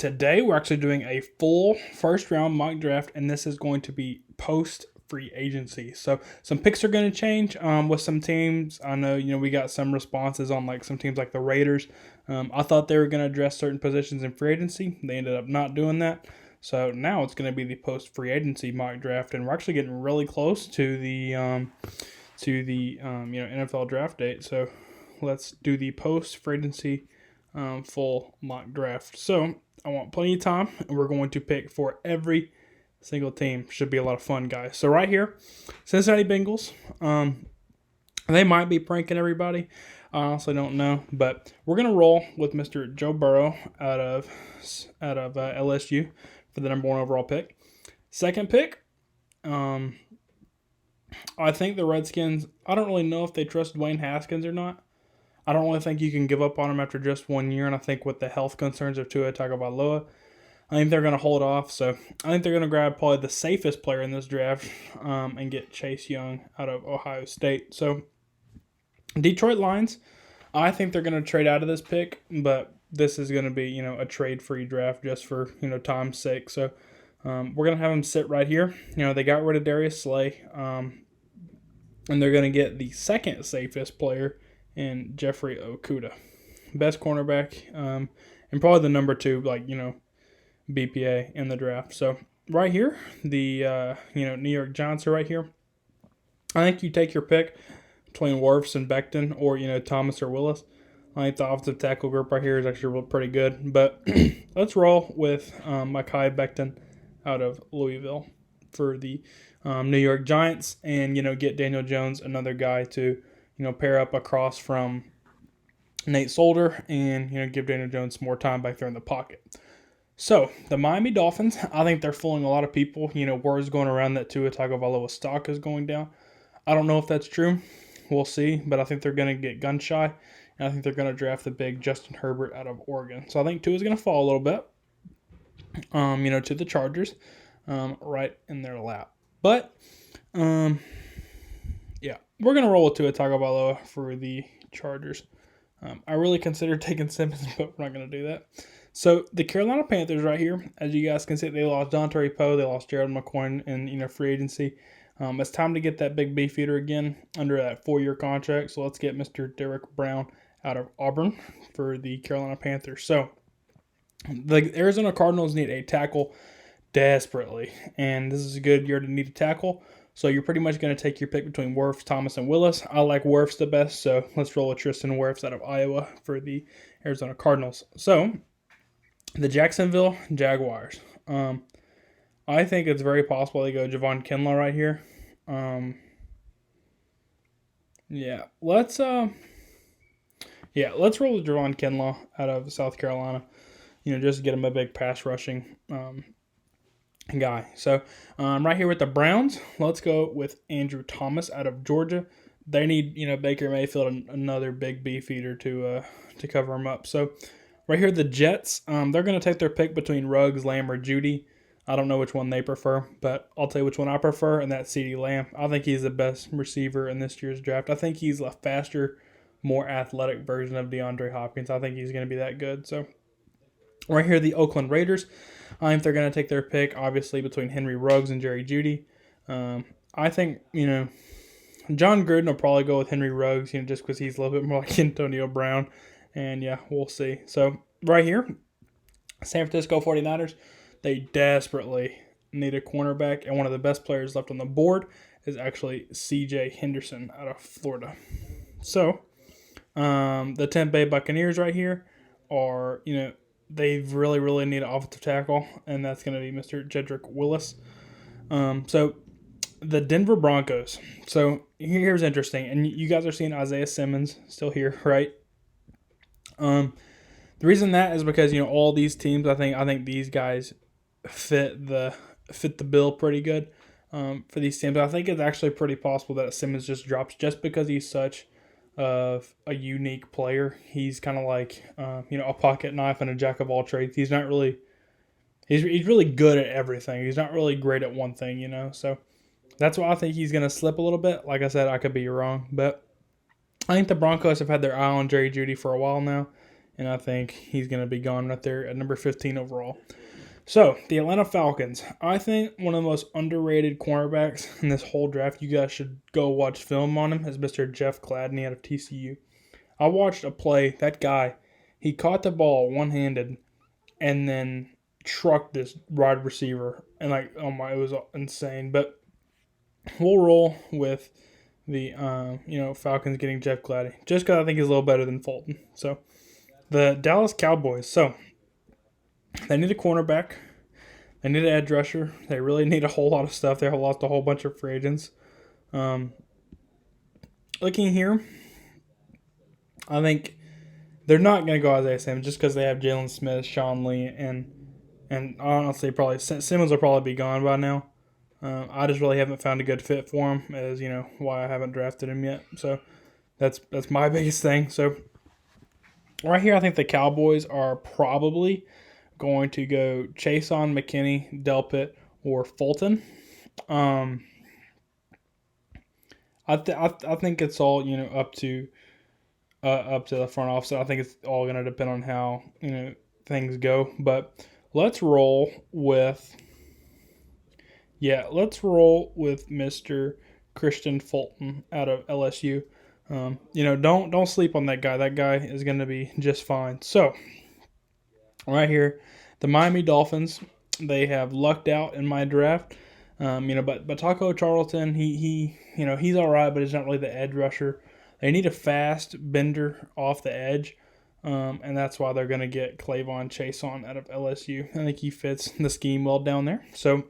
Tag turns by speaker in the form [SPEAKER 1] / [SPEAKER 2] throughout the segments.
[SPEAKER 1] today we're actually doing a full first round mock draft, and this is going to be post free agency. So some picks are going to change with some teams. I know we got some responses on like some teams like the Raiders. I thought they were going to address certain positions in free agency. They ended up not doing that. So now it's going to be the post free agency mock draft, and we're actually getting really close to the NFL draft date. So let's do the post free agency full mock draft. So I want plenty of time, and we're going to pick for every single team. Should be a lot of fun, guys. So right here, Cincinnati Bengals. They might be pranking everybody. I honestly don't know, but we're gonna roll with Mr. Joe Burrow out of LSU for the number 1 overall pick. Second pick, I think the Redskins. I don't really know if they trust Dwayne Haskins or not. I don't really think you can give up on him after just 1 year, and I think with the health concerns of Tua Tagovailoa, I think they're going to hold off. So I think they're going to grab probably the safest player in this draft and get Chase Young out of Ohio State. So Detroit Lions, I think they're going to trade out of this pick, but this is going to be a trade-free draft just for time's sake. So we're going to have them sit right here. They got rid of Darius Slay, and they're going to get the second safest player in Jeffrey Okudah, best cornerback, and probably the number 2, BPA in the draft. So right here, the New York Giants are right here. I think you take your pick between Wirfs and Becton, or Thomas or Willis. I think the offensive tackle group right here is actually pretty good. But let's roll with Mekhi Becton out of Louisville for the New York Giants, and get Daniel Jones, another guy to pair up across from Nate Solder, and give Daniel Jones more time back there in the pocket. So the Miami Dolphins, I think they're fooling a lot of people. Words going around that Tua Tagovailoa stock is going down. I don't know if that's true. We'll see, but I think they're going to get gun shy, and I think they're going to draft the big Justin Herbert out of Oregon. So I think Tua is going to fall a little bit, to the Chargers, right in their lap. But yeah, we're going to roll with Tua Tagovailoa for the Chargers. I really considered taking Simmons, but we're not going to do that. So the Carolina Panthers right here, as you guys can see, they lost Dontarie Poe, they lost Gerald McCoy in free agency. It's time to get that big beefeater again under that 4-year contract. So let's get Mr. Derek Brown out of Auburn for the Carolina Panthers. So the Arizona Cardinals need a tackle desperately, and this is a good year to need a tackle. So you're pretty much going to take your pick between Wirfs, Thomas, and Willis. I like Wirfs the best, so let's roll with Tristan Wirfs out of Iowa for the Arizona Cardinals. So the Jacksonville Jaguars. I think it's very possible they go Javon Kinlaw right here. Let's roll with Javon Kinlaw out of South Carolina. Just to get him a big pass rushing guy. So right here with the Browns, let's go with Andrew Thomas out of Georgia. They need Baker Mayfield, another big beefeater to cover him up. So right here the Jets, they're going to take their pick between Ruggs, Lamb, or Judy. I don't know which one they prefer, but I'll tell you which one I prefer, and that's CeeDee Lamb. I think he's the best receiver in this year's draft. I think he's a faster, more athletic version of DeAndre Hopkins. I think he's going to be that good. So right here, the Oakland Raiders. I think they're going to take their pick, obviously, between Henry Ruggs and Jerry Jeudy. I think, John Gruden will probably go with Henry Ruggs, just because he's a little bit more like Antonio Brown. And, yeah, we'll see. So right here, San Francisco 49ers. They desperately need a cornerback, and one of the best players left on the board is actually C.J. Henderson out of Florida. So, the Tampa Bay Buccaneers right here are, they really, really need an offensive tackle, and that's going to be Mr. Jedrick Willis. So, the Denver Broncos. So, here's interesting, and you guys are seeing Isaiah Simmons still here, right? The reason that is because, all these teams, I think these guys fit the bill pretty good for these teams. I think it's actually pretty possible that Simmons just drops just because he's such of a unique player. He's kind of like a pocket knife and a jack of all trades. He's not really he's really good at everything. He's not really great at one thing, So that's why I think he's going to slip a little bit. Like I said, I could be wrong, but I think the Broncos have had their eye on Jerry Jeudy for a while now, and I think he's going to be gone right there at number 15 overall. So, the Atlanta Falcons. I think one of the most underrated cornerbacks in this whole draft, you guys should go watch film on him, is Mr. Jeff Gladney out of TCU. I watched a play. That guy, he caught the ball one-handed and then trucked this wide receiver. And, like, oh my, it was insane. But we'll roll with the, Falcons getting Jeff Gladney. Just because I think he's a little better than Fulton. So, the Dallas Cowboys. So, they need a cornerback. They need an edge rusher. They really need a whole lot of stuff. They lost a whole bunch of free agents. Looking here, I think they're not going to go Isaiah Simmons just because they have Jalen Smith, Sean Lee, and honestly, probably Simmons will probably be gone by now. I just really haven't found a good fit for him, as why I haven't drafted him yet. So that's my biggest thing. So right here, I think the Cowboys are probably going to go Chason, McKinney, Delpit, or Fulton. I think it's all up to the front office. I think it's all going to depend on how things go. But let's roll with Mr. Christian Fulton out of LSU. Don't sleep on that guy. That guy is going to be just fine. So right here, the Miami Dolphins, they have lucked out in my draft. But Taco Charlton, he's all right, but he's not really the edge rusher. They need a fast bender off the edge, and that's why they're going to get Clavon Chason out of LSU. I think he fits the scheme well down there. So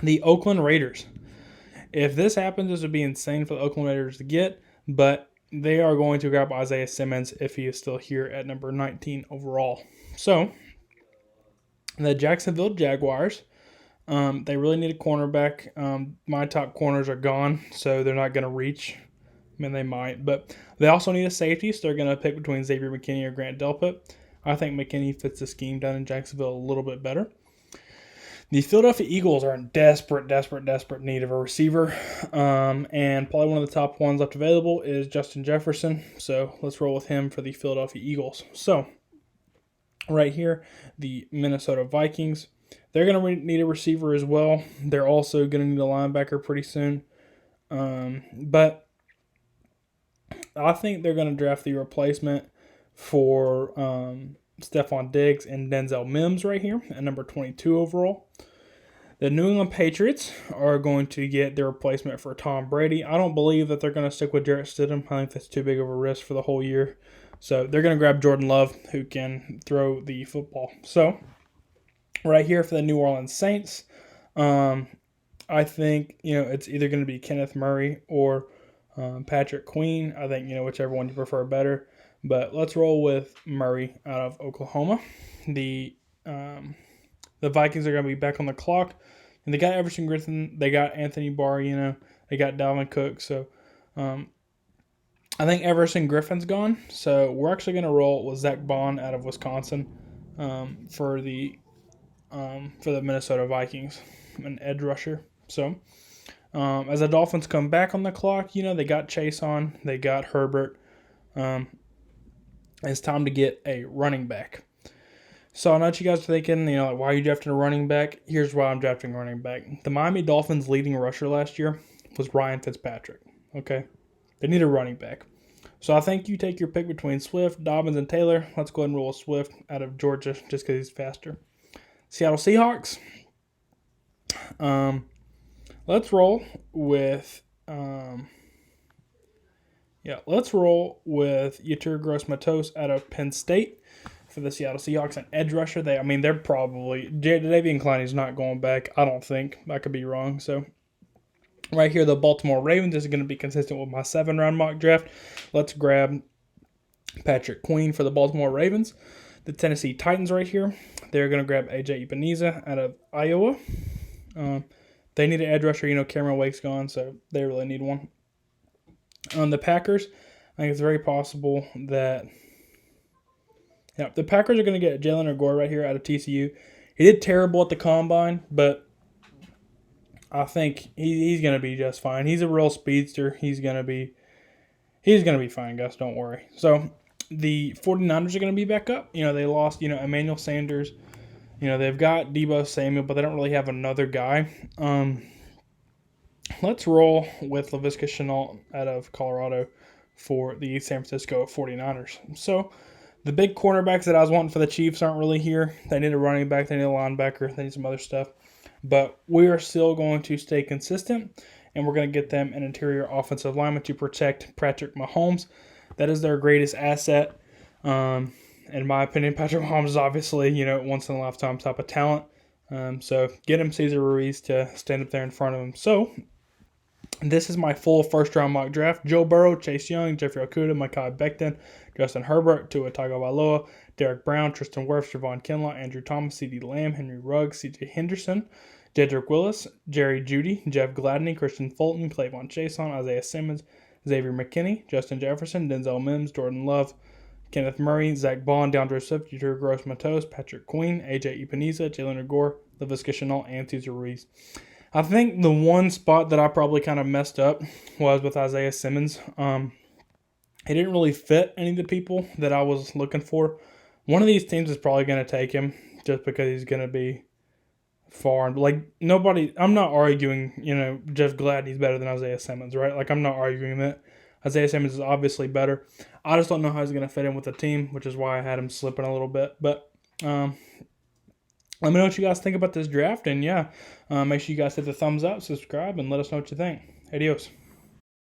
[SPEAKER 1] the Oakland Raiders. If this happens, this would be insane for the Oakland Raiders to get, but they are going to grab Isaiah Simmons if he is still here at number 19 overall. So the Jacksonville Jaguars, they really need a cornerback. My top corners are gone, so they're not going to reach. I mean, they might, but they also need a safety, so they're going to pick between Xavier McKinney or Grant Delpit. I think McKinney fits the scheme down in Jacksonville a little bit better. The Philadelphia Eagles are in desperate need of a receiver, and probably one of the top ones left available is Justin Jefferson, so let's roll with him for the Philadelphia Eagles. So right here, the Minnesota Vikings. They're going to need a receiver as well. They're also going to need a linebacker pretty soon. But I think they're going to draft the replacement for Stephon Diggs and Denzel Mims right here at number 22 overall. The New England Patriots are going to get their replacement for Tom Brady. I don't believe that they're going to stick with Jarrett Stidham. I think that's too big of a risk for the whole year. So they're going to grab Jordan Love, who can throw the football. So right here for the New Orleans Saints, I think it's either going to be Kenneth Murray or Patrick Queen. I think whichever one you prefer better. But let's roll with Murray out of Oklahoma. The Vikings are going to be back on the clock, and they got Everson Griffin. They got Anthony Barr. They got Dalvin Cook. So I think Everson Griffin's gone. So we're actually going to roll with Zach Bond out of Wisconsin for the Minnesota Vikings, an edge rusher. So as the Dolphins come back on the clock, they got Chason, they got Herbert. It's time to get a running back. So I know what you guys are thinking, why are you drafting a running back? Here's why I'm drafting a running back. The Miami Dolphins' leading rusher last year was Ryan Fitzpatrick. Okay? They need a running back. So I think you take your pick between Swift, Dobbins, and Taylor. Let's go ahead and roll Swift out of Georgia just because he's faster. Seattle Seahawks. Let's roll with Yetur Gross-Matos out of Penn State for the Seattle Seahawks, an edge rusher. They're probably Davian Clowney's not going back. I don't think. I could be wrong. So right here, the Baltimore Ravens is going to be consistent with my 7-round mock draft. Let's grab Patrick Queen for the Baltimore Ravens. The Tennessee Titans right here, they're going to grab A.J. Epenesa out of Iowa. They need an edge rusher. Cameron Wake's gone, so they really need one. On the Packers, I think it's very possible that the Packers are going to get Jalen Reagor right here out of TCU. He did terrible at the Combine, but I think he's going to be just fine. He's a real speedster. He's going to be fine, guys. Don't worry. So the 49ers are going to be back up. They lost, Emmanuel Sanders. They've got Deebo Samuel, but they don't really have another guy. Let's roll with Laviska Shenault out of Colorado for the San Francisco 49ers. So the big cornerbacks that I was wanting for the Chiefs aren't really here. They need a running back, they need a linebacker, they need some other stuff. But we are still going to stay consistent, and we're going to get them an interior offensive lineman to protect Patrick Mahomes. That is their greatest asset. In my opinion, Patrick Mahomes is obviously, once-in-a-lifetime type of talent. So get him Cesar Ruiz to stand up there in front of him. So this is my full first-round mock draft. Joe Burrow, Chase Young, Jeffrey Okudah, Mekhi Becton, Justin Herbert, Tua Tagovailoa, Derek Brown, Tristan Wirfs, Javon Kinlaw, Andrew Thomas, CeeDee Lamb, Henry Ruggs, C.J. Henderson, Jedrick Willis, Jerry Jeudy, Jeff Gladney, Christian Fulton, Clavon Chason, Isaiah Simmons, Xavier McKinney, Justin Jefferson, Denzel Mims, Jordan Love, Kenneth Murray, Zach Bond, DeAndre Swift, Drew Gross-Matos, Patrick Queen, A.J. Ipeneza, Jalen Reagor, Laviska Shenault, and Cesar Ruiz. I think the one spot that I probably kind of messed up was with Isaiah Simmons. He didn't really fit any of the people that I was looking for. One of these teams is probably going to take him just because he's going to be far. Nobody, I'm not arguing, Jeff Gladney's better than Isaiah Simmons, right? I'm not arguing that. Isaiah Simmons is obviously better. I just don't know how he's going to fit in with the team, which is why I had him slipping a little bit. But let me know what you guys think about this draft. And, make sure you guys hit the thumbs up, subscribe, and let us know what you think. Adios.